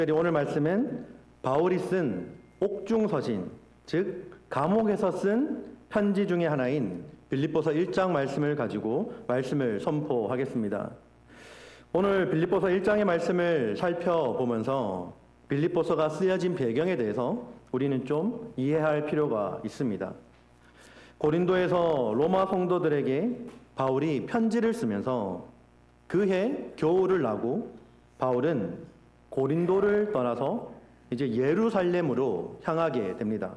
오늘 말씀은 바울이 쓴 옥중서신, 즉 감옥에서 쓴 편지 중에 하나인 빌립보서 1장 말씀을 가지고 말씀을 선포하겠습니다. 오늘 빌립보서 1장의 말씀을 살펴보면서 빌립보서가 쓰여진 배경에 대해서 우리는 좀 이해할 필요가 있습니다. 고린도에서 로마 성도들에게 바울이 편지를 쓰면서 그해 겨울을 나고 바울은 고린도를 떠나서 이제 예루살렘으로 향하게 됩니다.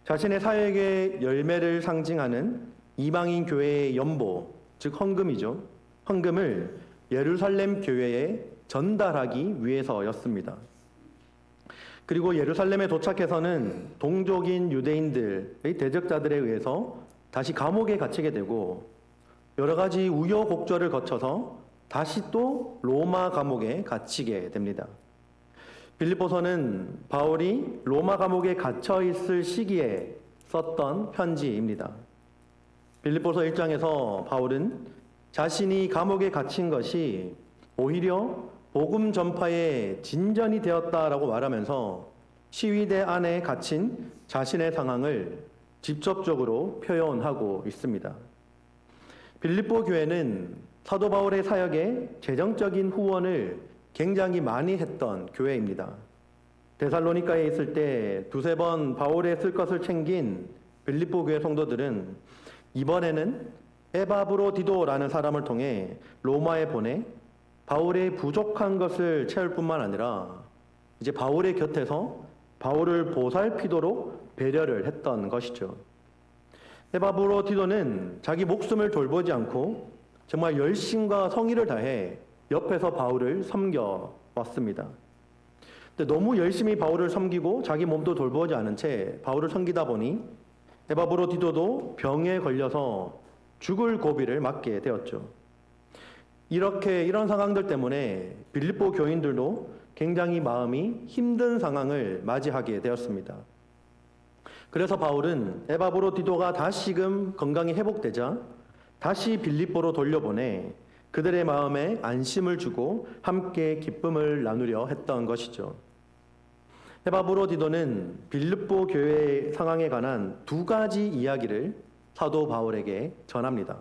자신의 사역의 열매를 상징하는 이방인 교회의 연보, 즉 헌금이죠. 헌금을 예루살렘 교회에 전달하기 위해서였습니다. 그리고 예루살렘에 도착해서는 동족인 유대인들의 대적자들에 의해서 다시 감옥에 갇히게 되고 여러 가지 우여곡절을 거쳐서 다시 또 로마 감옥에 갇히게 됩니다. 빌립보서는 바울이 로마 감옥에 갇혀 있을 시기에 썼던 편지입니다. 빌립보서 1장에서 바울은 자신이 감옥에 갇힌 것이 오히려 복음 전파의 진전이 되었다라고 말하면서 시위대 안에 갇힌 자신의 상황을 직접적으로 표현하고 있습니다. 빌립보 교회는 사도 바울의 사역에 재정적인 후원을 굉장히 많이 했던 교회입니다. 데살로니가에 있을 때 두세 번 바울의 쓸 것을 챙긴 빌립보 교회 성도들은 이번에는 에바브로디도라는 사람을 통해 로마에 보내 바울의 부족한 것을 채울 뿐만 아니라 이제 바울의 곁에서 바울을 보살피도록 배려를 했던 것이죠. 에바브로디도는 자기 목숨을 돌보지 않고 정말 열심과 성의를 다해 옆에서 바울을 섬겨왔습니다. 근데 너무 열심히 바울을 섬기고 자기 몸도 돌보지 않은 채 바울을 섬기다 보니 에바브로디도도 병에 걸려서 죽을 고비를 맞게 되었죠. 이런 상황들 때문에 빌립보 교인들도 굉장히 마음이 힘든 상황을 맞이하게 되었습니다. 그래서 바울은 에바브로디도가 다시금 건강이 회복되자 다시 빌립보로 돌려보내 그들의 마음에 안심을 주고 함께 기쁨을 나누려 했던 것이죠. 에바브로디도는 빌립보 교회의 상황에 관한 두 가지 이야기를 사도 바울에게 전합니다.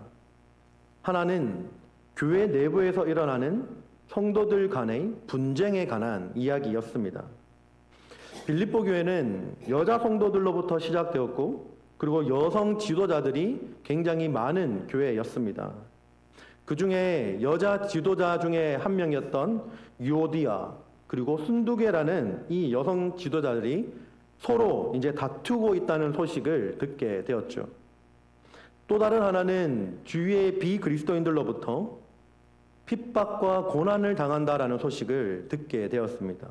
하나는 교회 내부에서 일어나는 성도들 간의 분쟁에 관한 이야기였습니다. 빌립보 교회는 여자 성도들로부터 시작되었고 그리고 여성 지도자들이 굉장히 많은 교회였습니다. 그 중에 여자 지도자 중에 한 명이었던 유오디아 그리고 순두계라는 이 여성 지도자들이 서로 이제 다투고 있다는 소식을 듣게 되었죠. 또 다른 하나는 주위의 비그리스도인들로부터 핍박과 고난을 당한다라는 소식을 듣게 되었습니다.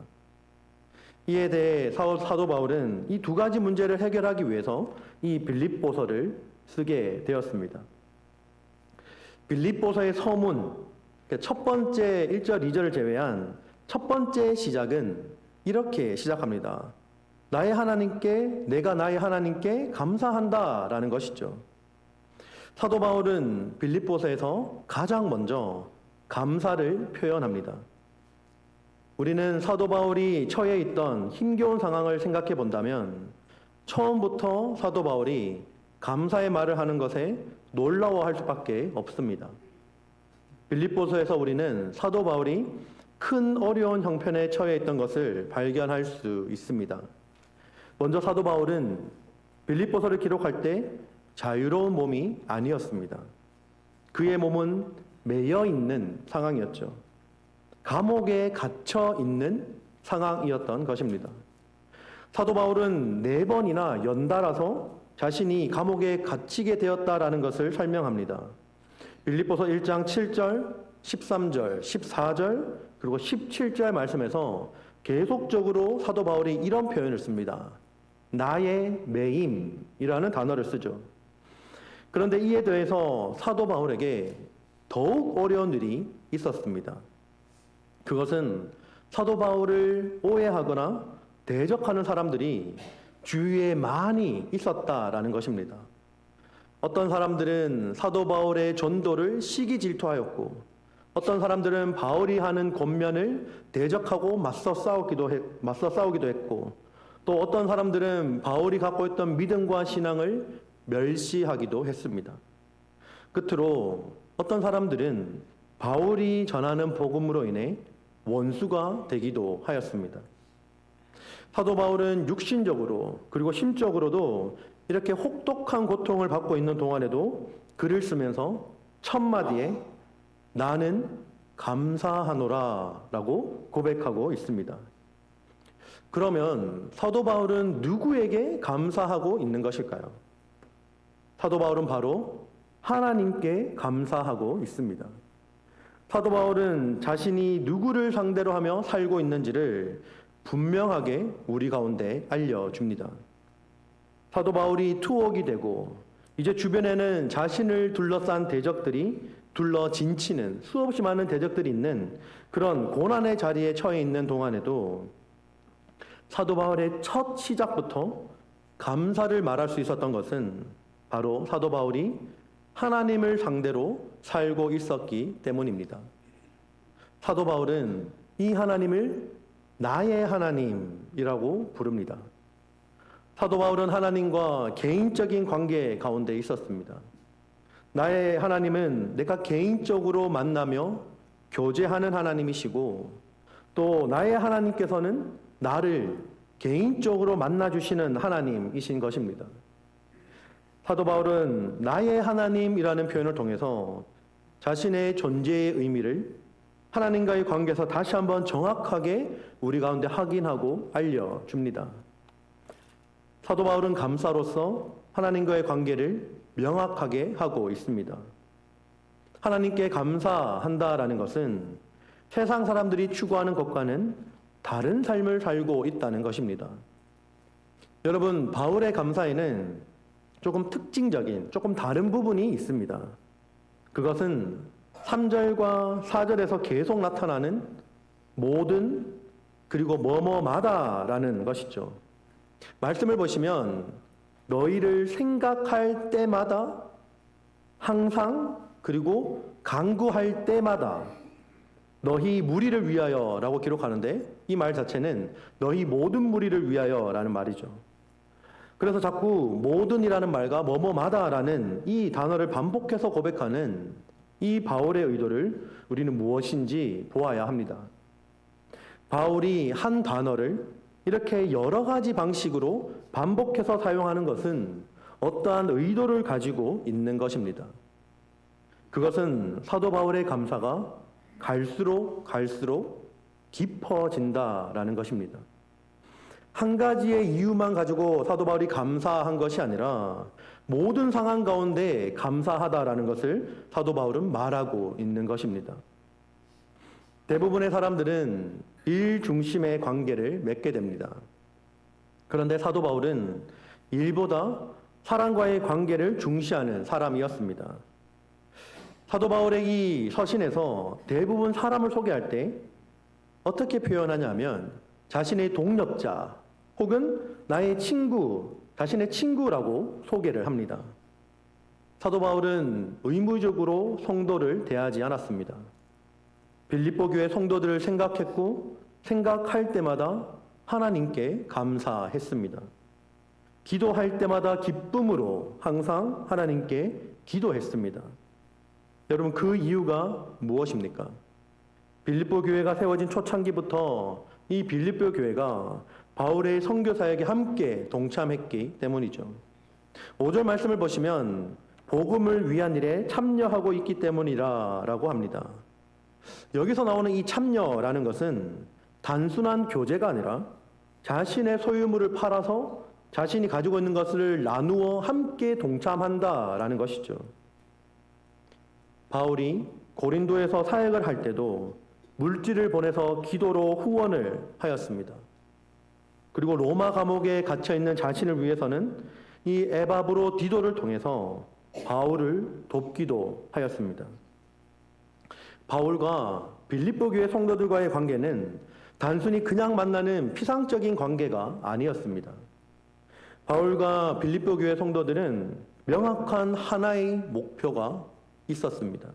이에 대해 사도 바울은 이 두 가지 문제를 해결하기 위해서 이 빌립보서를 쓰게 되었습니다. 빌립보서의 서문, 첫 번째 1절, 2절을 제외한 첫 번째 시작은 이렇게 시작합니다. 내가 나의 하나님께 감사한다라는 것이죠. 사도 바울은 빌립보서에서 가장 먼저 감사를 표현합니다. 우리는 사도 바울이 처해 있던 힘겨운 상황을 생각해 본다면 처음부터 사도 바울이 감사의 말을 하는 것에 놀라워할 수밖에 없습니다. 빌립보서에서 우리는 사도 바울이 큰 어려운 형편에 처해 있던 것을 발견할 수 있습니다. 먼저 사도 바울은 빌립보서를 기록할 때 자유로운 몸이 아니었습니다. 그의 몸은 매여 있는 상황이었죠. 감옥에 갇혀 있는 상황이었던 것입니다. 사도 바울은 4번이나 연달아서 자신이 감옥에 갇히게 되었다라는 것을 설명합니다. 빌립보서 1장 7절, 13절, 14절, 그리고 17절 말씀에서 계속적으로 사도 바울이 이런 표현을 씁니다. 나의 매임이라는 단어를 쓰죠. 그런데 이에 대해서 사도 바울에게 더욱 어려운 일이 있었습니다. 그것은 사도 바울을 오해하거나 대적하는 사람들이 주위에 많이 있었다라는 것입니다. 어떤 사람들은 사도 바울의 전도를 시기 질투하였고 어떤 사람들은 바울이 하는 권면을 대적하고 맞서 싸우기도 했고, 또 어떤 사람들은 바울이 갖고 있던 믿음과 신앙을 멸시하기도 했습니다. 끝으로 어떤 사람들은 바울이 전하는 복음으로 인해 원수가 되기도 하였습니다. 사도 바울은 육신적으로 그리고 심적으로도 이렇게 혹독한 고통을 받고 있는 동안에도 글을 쓰면서 첫 마디에 나는 감사하노라 라고 고백하고 있습니다. 그러면 사도 바울은 누구에게 감사하고 있는 것일까요? 사도 바울은 바로 하나님께 감사하고 있습니다. 사도 바울은 자신이 누구를 상대로 하며 살고 있는지를 분명하게 우리 가운데 알려줍니다. 사도 바울이 투옥이 되고 이제 주변에는 자신을 둘러싼 대적들이 둘러 진치는 수없이 많은 대적들이 있는 그런 고난의 자리에 처해 있는 동안에도 사도 바울의 첫 시작부터 감사를 말할 수 있었던 것은 바로 사도 바울이 하나님을 상대로 살고 있었기 때문입니다. 사도 바울은 이 하나님을 나의 하나님이라고 부릅니다. 사도 바울은 하나님과 개인적인 관계 가운데 있었습니다. 나의 하나님은 내가 개인적으로 만나며 교제하는 하나님이시고, 또 나의 하나님께서는 나를 개인적으로 만나주시는 하나님이신 것입니다. 사도 바울은 나의 하나님이라는 표현을 통해서 자신의 존재의 의미를 하나님과의 관계에서 다시 한번 정확하게 우리 가운데 확인하고 알려줍니다. 사도 바울은 감사로서 하나님과의 관계를 명확하게 하고 있습니다. 하나님께 감사한다라는 것은 세상 사람들이 추구하는 것과는 다른 삶을 살고 있다는 것입니다. 여러분, 바울의 감사에는 조금 특징적인, 조금 다른 부분이 있습니다. 그것은 3절과 4절에서 계속 나타나는 모든 그리고 뭐뭐마다라는 것이죠. 말씀을 보시면 너희를 생각할 때마다, 항상, 그리고 간구할 때마다 너희 무리를 위하여 라고 기록하는데, 이 말 자체는 너희 모든 무리를 위하여 라는 말이죠. 그래서 자꾸 모든이라는 말과 뭐뭐마다라는 이 단어를 반복해서 고백하는 이 바울의 의도를 우리는 무엇인지 보아야 합니다. 바울이 한 단어를 이렇게 여러 가지 방식으로 반복해서 사용하는 것은 어떠한 의도를 가지고 있는 것입니다. 그것은 사도 바울의 감사가 갈수록 깊어진다라는 것입니다. 한 가지의 이유만 가지고 사도 바울이 감사한 것이 아니라 모든 상황 가운데 감사하다라는 것을 사도 바울은 말하고 있는 것입니다. 대부분의 사람들은 일 중심의 관계를 맺게 됩니다. 그런데 사도 바울은 일보다 사람과의 관계를 중시하는 사람이었습니다. 사도 바울의 이 서신에서 대부분 사람을 소개할 때 어떻게 표현하냐면 자신의 동력자 혹은 나의 친구, 자신의 친구라고 소개를 합니다. 사도 바울은 의무적으로 성도를 대하지 않았습니다. 빌립보 교회 성도들을 생각했고 생각할 때마다 하나님께 감사했습니다. 기도할 때마다 기쁨으로 항상 하나님께 기도했습니다. 여러분, 그 이유가 무엇입니까? 빌립보 교회가 세워진 초창기부터 이 빌립보 교회가 바울의 선교사역에 함께 동참했기 때문이죠. 5절 말씀을 보시면 복음을 위한 일에 참여하고 있기 때문이라고 합니다. 여기서 나오는 이 참여라는 것은 단순한 교제가 아니라 자신의 소유물을 팔아서 자신이 가지고 있는 것을 나누어 함께 동참한다라는 것이죠. 바울이 고린도에서 사역을 할 때도 물질을 보내서 기도로 후원을 하였습니다. 그리고 로마 감옥에 갇혀있는 자신을 위해서는 이 에바브로 디도를 통해서 바울을 돕기도 하였습니다. 바울과 빌립보 교회 성도들과의 관계는 단순히 그냥 만나는 피상적인 관계가 아니었습니다. 바울과 빌립보 교회 성도들은 명확한 하나의 목표가 있었습니다.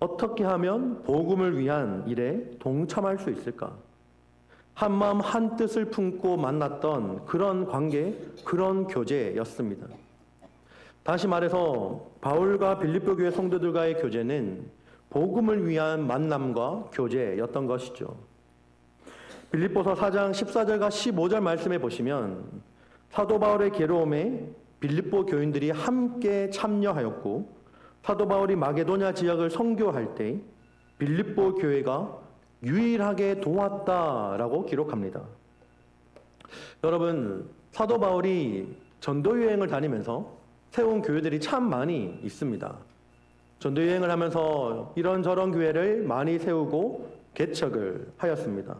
어떻게 하면 복음을 위한 일에 동참할 수 있을까? 한마음 한뜻을 품고 만났던 그런 관계, 그런 교제였습니다. 다시 말해서 바울과 빌립보 교회 성도들과의 교제는 복음을 위한 만남과 교제였던 것이죠. 빌립보서 4장 14절과 15절 말씀에 보시면 사도 바울의 괴로움에 빌립보 교인들이 함께 참여하였고 사도 바울이 마게도냐 지역을 선교할 때 빌립보 교회가 유일하게 도왔다라고 기록합니다. 여러분, 사도 바울이 전도 여행을 다니면서 세운 교회들이 참 많이 있습니다. 전도 여행을 하면서 이런저런 교회를 많이 세우고 개척을 하였습니다.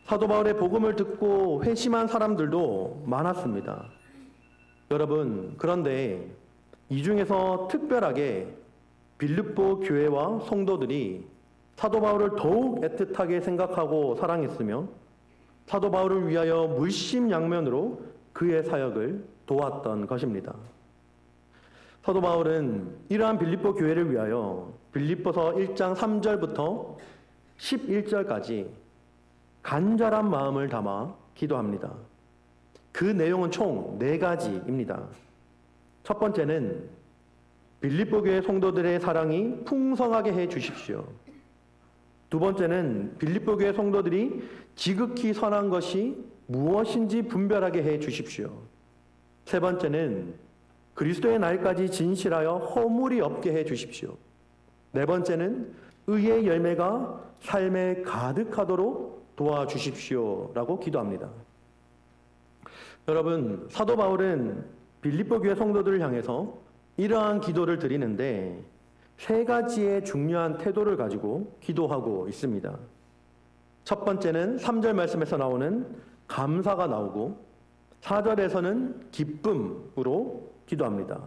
사도 바울의 복음을 듣고 회심한 사람들도 많았습니다. 여러분, 그런데 이 중에서 특별하게 빌립보 교회와 성도들이 사도 바울을 더욱 애틋하게 생각하고 사랑했으며 사도 바울을 위하여 물심양면으로 그의 사역을 도왔던 것입니다. 사도 바울은 이러한 빌립보 교회를 위하여 빌립보서 1장 3절부터 11절까지 간절한 마음을 담아 기도합니다. 그 내용은 총 4가지입니다. 첫 번째는 빌립보 교회 성도들의 사랑이 풍성하게 해 주십시오. 두 번째는 빌립보 교회 성도들이 지극히 선한 것이 무엇인지 분별하게 해 주십시오. 세 번째는 그리스도의 날까지 진실하여 허물이 없게 해 주십시오. 네 번째는 의의 열매가 삶에 가득하도록 도와주십시오라고 기도합니다. 여러분, 사도 바울은 빌립보 교회 성도들을 향해서 이러한 기도를 드리는데 3가지의 중요한 태도를 가지고 기도하고 있습니다. 첫 번째는 3절 말씀에서 나오는 감사가 나오고 4절에서는 기쁨으로 기도합니다.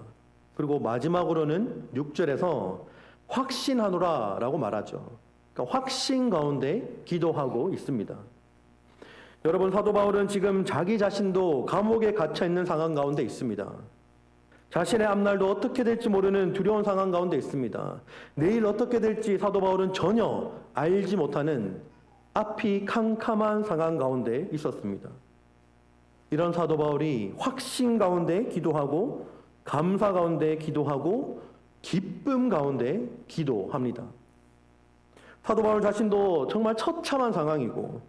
그리고 마지막으로는 6절에서 확신하노라 라고 말하죠. 그러니까 확신 가운데 기도하고 있습니다. 여러분, 사도 바울은 지금 자기 자신도 감옥에 갇혀 있는 상황 가운데 있습니다. 자신의 앞날도 어떻게 될지 모르는 두려운 상황 가운데 있습니다. 내일 어떻게 될지 사도 바울은 전혀 알지 못하는 앞이 캄캄한 상황 가운데 있었습니다. 이런 사도 바울이 확신 가운데 기도하고 감사 가운데 기도하고 기쁨 가운데 기도합니다. 사도 바울 자신도 정말 처참한 상황이고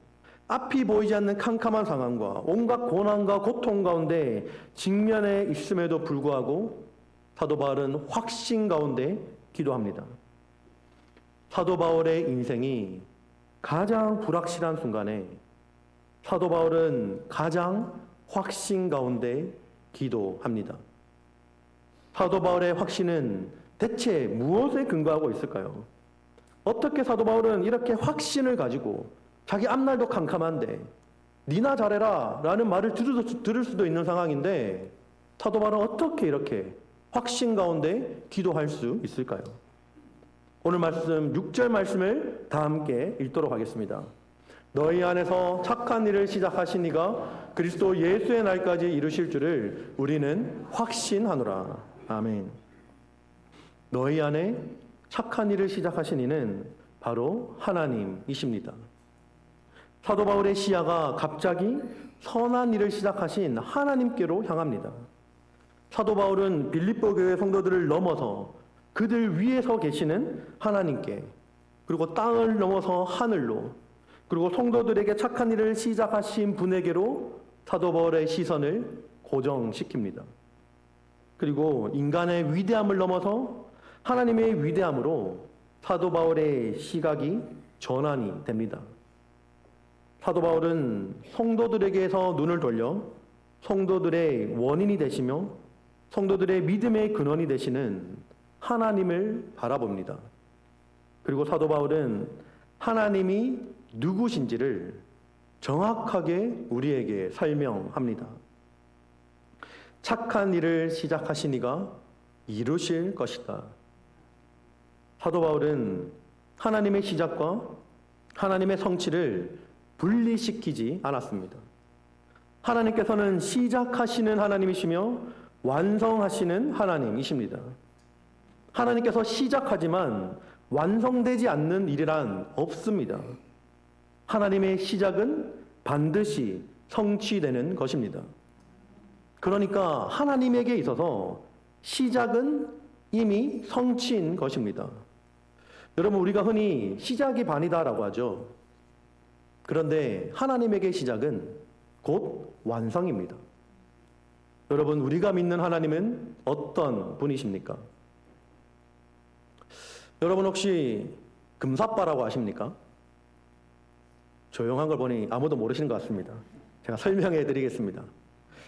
앞이 보이지 않는 캄캄한 상황과 온갖 고난과 고통 가운데 직면해 있음에도 불구하고 사도 바울은 확신 가운데 기도합니다. 사도 바울의 인생이 가장 불확실한 순간에 사도 바울은 가장 확신 가운데 기도합니다. 사도 바울의 확신은 대체 무엇에 근거하고 있을까요? 어떻게 사도 바울은 이렇게 확신을 가지고 자기 앞날도 캄캄한데 니나 잘해라 라는 말을 들을 수도 있는 상황인데 사도 바울은 어떻게 이렇게 확신 가운데 기도할 수 있을까요? 오늘 말씀 6절 말씀을 다 함께 읽도록 하겠습니다. 너희 안에서 착한 일을 시작하신 이가 그리스도 예수의 날까지 이루실 줄을 우리는 확신하노라. 아멘. 너희 안에 착한 일을 시작하신 이는 바로 하나님이십니다. 사도 바울의 시야가 갑자기 선한 일을 시작하신 하나님께로 향합니다. 사도 바울은 빌립보 교회 성도들을 넘어서 그들 위에 서 계시는 하나님께, 그리고 땅을 넘어서 하늘로, 그리고 성도들에게 착한 일을 시작하신 분에게로 사도 바울의 시선을 고정시킵니다. 그리고 인간의 위대함을 넘어서 하나님의 위대함으로 사도 바울의 시각이 전환이 됩니다. 사도 바울은 성도들에게서 눈을 돌려 성도들의 원인이 되시며 성도들의 믿음의 근원이 되시는 하나님을 바라봅니다. 그리고 사도 바울은 하나님이 누구신지를 정확하게 우리에게 설명합니다. 착한 일을 시작하신 이가 이루실 것이다. 사도 바울은 하나님의 시작과 하나님의 성취를 분리시키지 않았습니다. 하나님께서는 시작하시는 하나님이시며 완성하시는 하나님이십니다. 하나님께서 시작하지만 완성되지 않는 일이란 없습니다. 하나님의 시작은 반드시 성취되는 것입니다. 그러니까 하나님에게 있어서 시작은 이미 성취인 것입니다. 여러분, 우리가 흔히 시작이 반이다라고 하죠. 그런데 하나님에게 시작은 곧 완성입니다. 여러분, 우리가 믿는 하나님은 어떤 분이십니까? 여러분, 혹시 금사빠라고 아십니까? 조용한 걸 보니 아무도 모르시는 것 같습니다. 제가 설명해 드리겠습니다.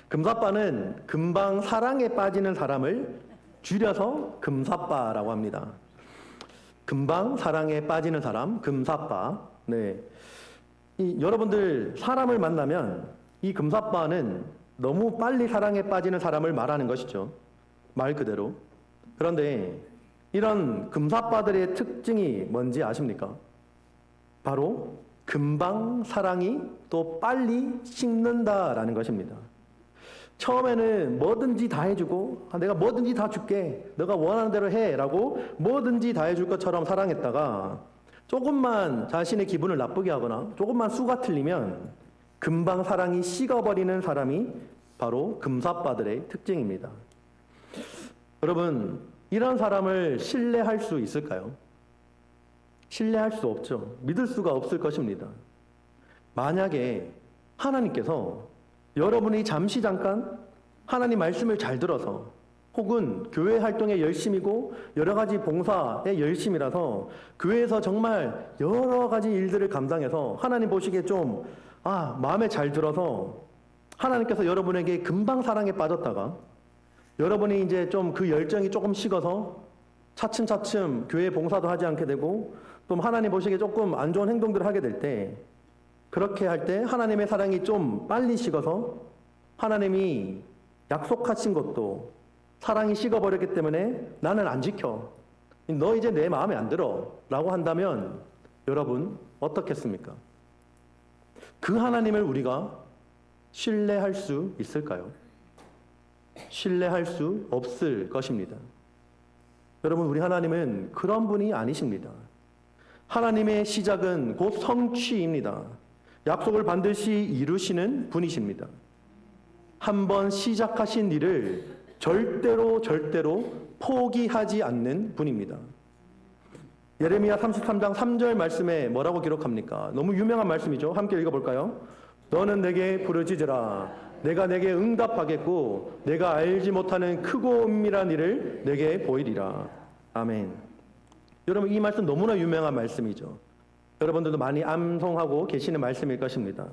금사빠는 금방 사랑에 빠지는 사람을 줄여서 금사빠라고 합니다. 금방 사랑에 빠지는 사람, 금사빠. 네. 여러분들 사람을 만나면 이 금사빠는 너무 빨리 사랑에 빠지는 사람을 말하는 것이죠. 말 그대로. 그런데 이런 금사빠들의 특징이 뭔지 아십니까? 바로 금방 사랑이 또 빨리 식는다라는 것입니다. 처음에는 뭐든지 다 해주고 내가 뭐든지 다 줄게, 너가 원하는 대로 해 라고 뭐든지 다 해줄 것처럼 사랑했다가 조금만 자신의 기분을 나쁘게 하거나 조금만 수가 틀리면 금방 사랑이 식어버리는 사람이 바로 금사빠들의 특징입니다. 여러분, 이런 사람을 신뢰할 수 있을까요? 신뢰할 수 없죠. 믿을 수가 없을 것입니다. 만약에 하나님께서 여러분이 잠깐 하나님 말씀을 잘 들어서 혹은 교회 활동에 열심이고 여러 가지 봉사에 열심이라서 교회에서 정말 여러 가지 일들을 감당해서 하나님 보시기에 좀 마음에 잘 들어서 하나님께서 여러분에게 금방 사랑에 빠졌다가 여러분이 이제 좀 그 열정이 조금 식어서 차츰차츰 교회 봉사도 하지 않게 되고 또 하나님 보시기에 조금 안 좋은 행동들을 하게 될 때, 그렇게 할 때 하나님의 사랑이 좀 빨리 식어서 하나님이 약속하신 것도 사랑이 식어버렸기 때문에 나는 안 지켜, 너 이제 내 마음에 안 들어 라고 한다면 여러분 어떻겠습니까? 그 하나님을 우리가 신뢰할 수 있을까요? 신뢰할 수 없을 것입니다. 여러분, 우리 하나님은 그런 분이 아니십니다. 하나님의 시작은 곧 성취입니다. 약속을 반드시 이루시는 분이십니다. 한번 시작하신 일을 절대로 포기하지 않는 분입니다. 예레미야 33장 3절 말씀에 뭐라고 기록합니까? 너무 유명한 말씀이죠. 함께 읽어볼까요? 너는 내게 부르짖으라. 내가 내게 응답하겠고 내가 알지 못하는 크고 은밀한 일을 내게 보이리라. 아멘. 여러분, 이 말씀 너무나 유명한 말씀이죠. 여러분들도 많이 암송하고 계시는 말씀일 것입니다.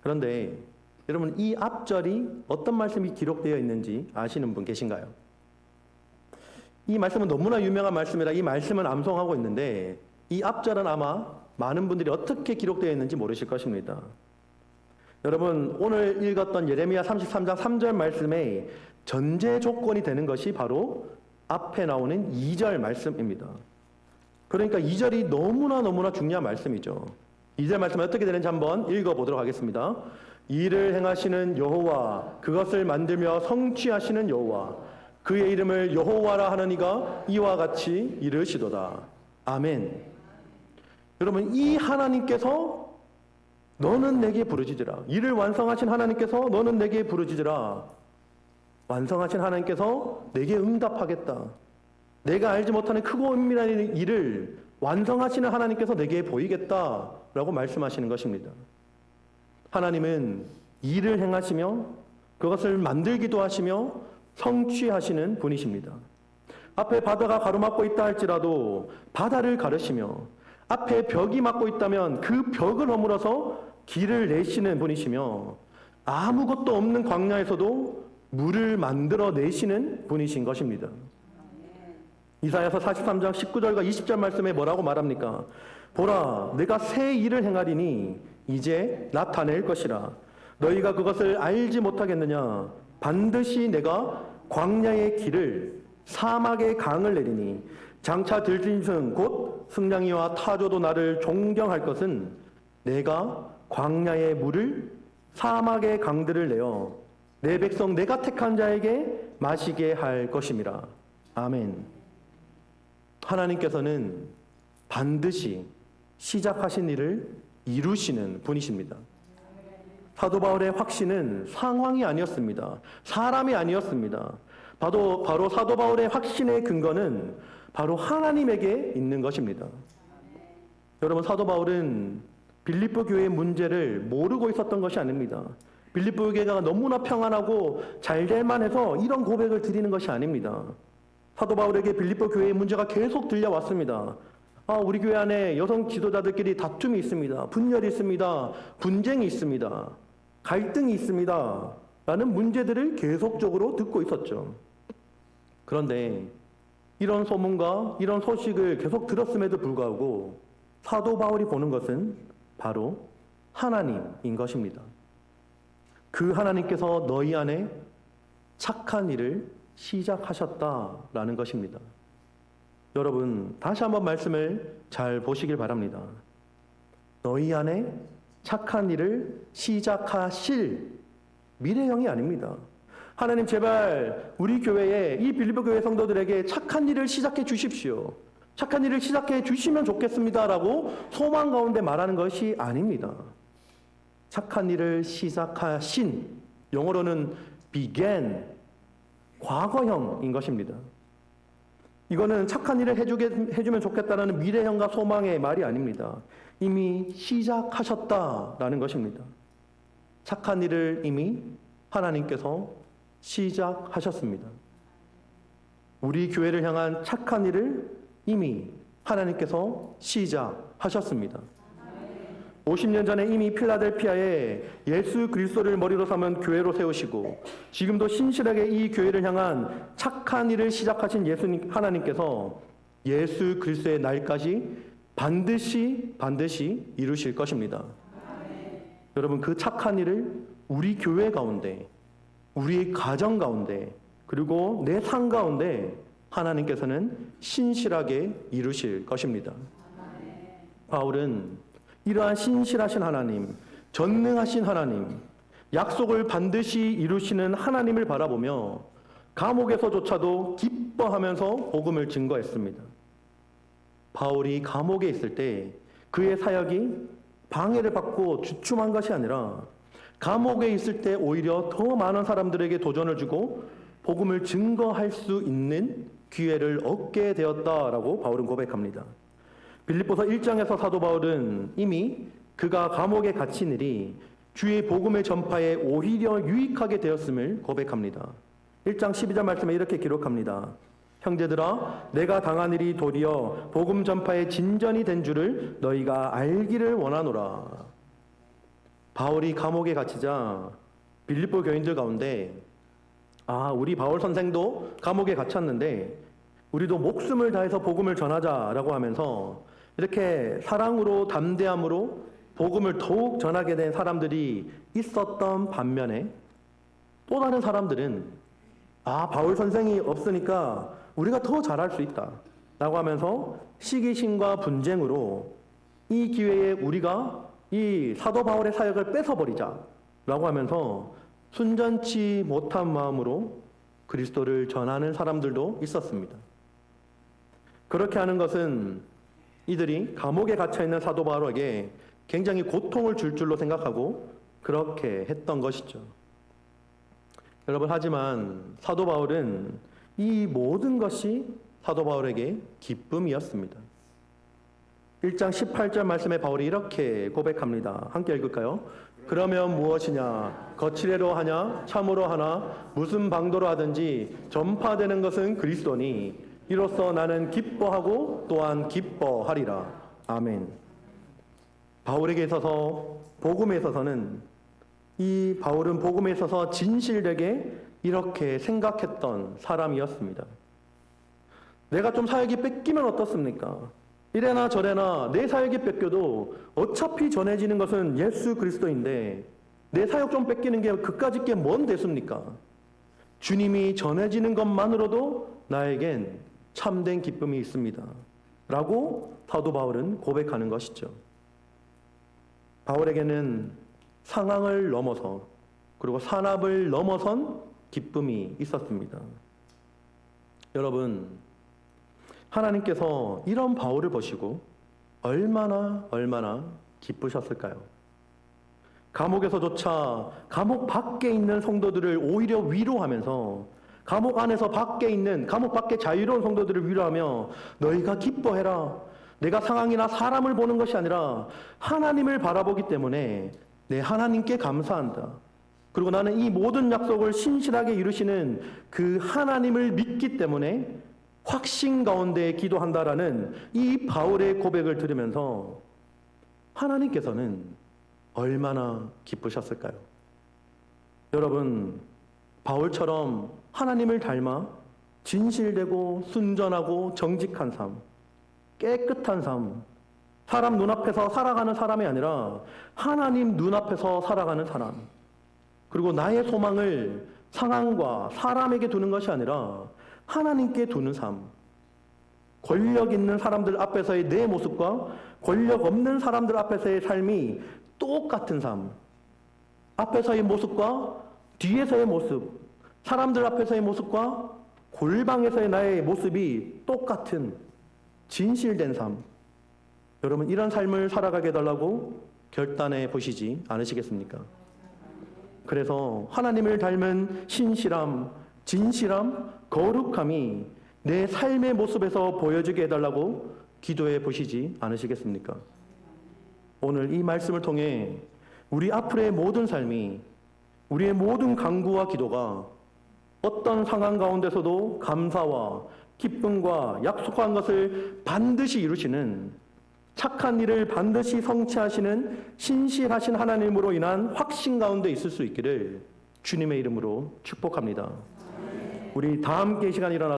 그런데 여러분, 이 앞절이 어떤 말씀이 기록되어 있는지 아시는 분 계신가요? 이 말씀은 너무나 유명한 말씀이라 이 말씀은 암송하고 있는데 이 앞절은 아마 많은 분들이 어떻게 기록되어 있는지 모르실 것입니다. 여러분, 오늘 읽었던 예레미야 33장 3절 말씀의 전제 조건이 되는 것이 바로 앞에 나오는 2절 말씀입니다. 그러니까 2절이 너무나 중요한 말씀이죠. 2절 말씀은 어떻게 되는지 한번 읽어보도록 하겠습니다. 이를 행하시는 여호와, 그것을 만들며 성취하시는 여호와, 그의 이름을 여호와라 하는 이가 이와 같이 이르시도다. 아멘. 여러분, 이 하나님께서 너는 내게 부르짖으라. 이를 완성하신 하나님께서 너는 내게 부르짖으라. 완성하신 하나님께서 내게 응답하겠다. 내가 알지 못하는 크고 은밀한 일을 완성하시는 하나님께서 내게 보이겠다라고 말씀하시는 것입니다. 하나님은 일을 행하시며 그것을 만들기도 하시며 성취하시는 분이십니다. 앞에 바다가 가로막고 있다 할지라도 바다를 가르시며 앞에 벽이 막고 있다면 그 벽을 허물어서 길을 내시는 분이시며 아무것도 없는 광야에서도 물을 만들어 내시는 분이신 것입니다. 이사야서 43장 19절과 20절 말씀에 뭐라고 말합니까? 보라, 내가 새 일을 행하리니 이제 나타낼 것이라. 너희가 그것을 알지 못하겠느냐? 반드시 내가 광야의 길을 사막의 강을 내리니 장차 들짐승 곧 승냥이와 타조도 나를 존경할 것은 내가 광야의 물을 사막의 강들을 내어 내 백성 내가 택한 자에게 마시게 할 것임이라. 아멘. 하나님께서는 반드시 시작하신 일을 이루시는 분이십니다. 사도 바울의 확신은 상황이 아니었습니다. 사람이 아니었습니다. 바로 사도 바울의 확신의 근거는 바로 하나님에게 있는 것입니다. 여러분, 사도 바울은 빌립보 교회의 문제를 모르고 있었던 것이 아닙니다. 빌립보 교회가 너무나 평안하고 잘 될만 해서 이런 고백을 드리는 것이 아닙니다. 사도 바울에게 빌립보 교회의 문제가 계속 들려왔습니다. 우리 교회 안에 여성 지도자들끼리 다툼이 있습니다. 분열이 있습니다. 분쟁이 있습니다. 갈등이 있습니다. 라는 문제들을 계속적으로 듣고 있었죠. 그런데 이런 소문과 이런 소식을 계속 들었음에도 불구하고 사도 바울이 보는 것은 바로 하나님인 것입니다. 그 하나님께서 너희 안에 착한 일을 시작하셨다라는 것입니다. 여러분, 다시 한번 말씀을 잘 보시길 바랍니다. 너희 안에 착한 일을 시작하실 미래형이 아닙니다. 하나님, 제발 우리 교회에, 이 빌립보 교회 성도들에게 착한 일을 시작해 주십시오. 착한 일을 시작해 주시면 좋겠습니다라고 소망 가운데 말하는 것이 아닙니다. 착한 일을 시작하신, 영어로는 began, 과거형인 것입니다. 이거는 착한 일을 해주면 좋겠다는 미래형과 소망의 말이 아닙니다. 이미 시작하셨다라는 것입니다. 착한 일을 이미 하나님께서 시작하셨습니다. 우리 교회를 향한 착한 일을 이미 하나님께서 시작하셨습니다. 50년 전에 이미 필라델피아에 예수 그리스도를 머리로 삼은 교회로 세우시고 지금도 신실하게 이 교회를 향한 착한 일을 시작하신 예수님 하나님께서 예수 그리스도의 날까지 반드시 이루실 것입니다. 여러분, 그 착한 일을 우리 교회 가운데, 우리의 가정 가운데, 그리고 내 삶 가운데 하나님께서는 신실하게 이루실 것입니다. 바울은 이러한 신실하신 하나님, 전능하신 하나님, 약속을 반드시 이루시는 하나님을 바라보며 감옥에서조차도 기뻐하면서 복음을 증거했습니다. 바울이 감옥에 있을 때 그의 사역이 방해를 받고 주춤한 것이 아니라 감옥에 있을 때 오히려 더 많은 사람들에게 도전을 주고 복음을 증거할 수 있는 기회를 얻게 되었다라고 바울은 고백합니다. 빌립보서 1장에서 사도 바울은 이미 그가 감옥에 갇힌 일이 주의 복음의 전파에 오히려 유익하게 되었음을 고백합니다. 1장 12절 말씀에 이렇게 기록합니다. 형제들아, 내가 당한 일이 도리어 복음 전파의 진전이 된 줄을 너희가 알기를 원하노라. 바울이 감옥에 갇히자 빌립보 교인들 가운데 우리 바울 선생도 감옥에 갇혔는데 우리도 목숨을 다해서 복음을 전하자라고 하면서 이렇게 사랑으로 담대함으로 복음을 더욱 전하게 된 사람들이 있었던 반면에 또 다른 사람들은 바울 선생이 없으니까 우리가 더 잘할 수 있다 라고 하면서 시기심과 분쟁으로 이 기회에 우리가 이 사도 바울의 사역을 뺏어버리자 라고 하면서 순전치 못한 마음으로 그리스도를 전하는 사람들도 있었습니다. 그렇게 하는 것은 이들이 감옥에 갇혀있는 사도 바울에게 굉장히 고통을 줄 줄로 생각하고 그렇게 했던 것이죠. 여러분, 하지만 사도 바울은 이 모든 것이 사도 바울에게 기쁨이었습니다. 1장 18절 말씀에 바울이 이렇게 고백합니다. 함께 읽을까요? 그러면 무엇이냐? 거칠애로 하냐? 참으로 하나? 무슨 방도로 하든지 전파되는 것은 그리스도니 이로써 나는 기뻐하고 또한 기뻐하리라. 아멘. 바울에게 있어서, 복음에 있어서는 이 바울은 복음에 있어서 진실되게 이렇게 생각했던 사람이었습니다. 내가 좀 사역이 뺏기면 어떻습니까? 이래나 저래나 내 사역이 뺏겨도 어차피 전해지는 것은 예수 그리스도인데 내 사역 좀 뺏기는 게 그까짓 게 뭔 대수입니까? 주님이 전해지는 것만으로도 나에겐 참된 기쁨이 있습니다. 라고 사도 바울은 고백하는 것이죠. 바울에게는 상황을 넘어서 그리고 산업을 넘어선 기쁨이 있었습니다. 여러분, 하나님께서 이런 바울을 보시고 얼마나 기쁘셨을까요? 감옥에서조차 감옥 밖에 있는 성도들을 오히려 위로하면서 감옥 안에서 감옥 밖에 자유로운 성도들을 위로하며 너희가 기뻐해라. 내가 상황이나 사람을 보는 것이 아니라 하나님을 바라보기 때문에 내 하나님께 감사한다. 그리고 나는 이 모든 약속을 신실하게 이루시는 그 하나님을 믿기 때문에 확신 가운데 기도한다라는 이 바울의 고백을 들으면서 하나님께서는 얼마나 기쁘셨을까요? 여러분, 바울처럼 하나님을 닮아 진실되고 순전하고 정직한 삶, 깨끗한 삶, 사람 눈앞에서 살아가는 사람이 아니라 하나님 눈앞에서 살아가는 사람, 그리고 나의 소망을 상황과 사람에게 두는 것이 아니라 하나님께 두는 삶, 권력 있는 사람들 앞에서의 내 모습과 권력 없는 사람들 앞에서의 삶이 똑같은 삶, 앞에서의 모습과 뒤에서의 모습, 사람들 앞에서의 모습과 골방에서의 나의 모습이 똑같은 진실된 삶, 여러분 이런 삶을 살아가게 해달라고 결단해 보시지 않으시겠습니까? 그래서 하나님을 닮은 신실함, 진실함, 거룩함이 내 삶의 모습에서 보여지게 해달라고 기도해 보시지 않으시겠습니까? 오늘 이 말씀을 통해 우리 앞으로의 모든 삶이, 우리의 모든 간구와 기도가 어떤 상황 가운데서도 감사와 기쁨과 약속한 것을 반드시 이루시는, 착한 일을 반드시 성취하시는 신실하신 하나님으로 인한 확신 가운데 있을 수 있기를 주님의 이름으로 축복합니다. 우리 다 함께 이 시간 일어나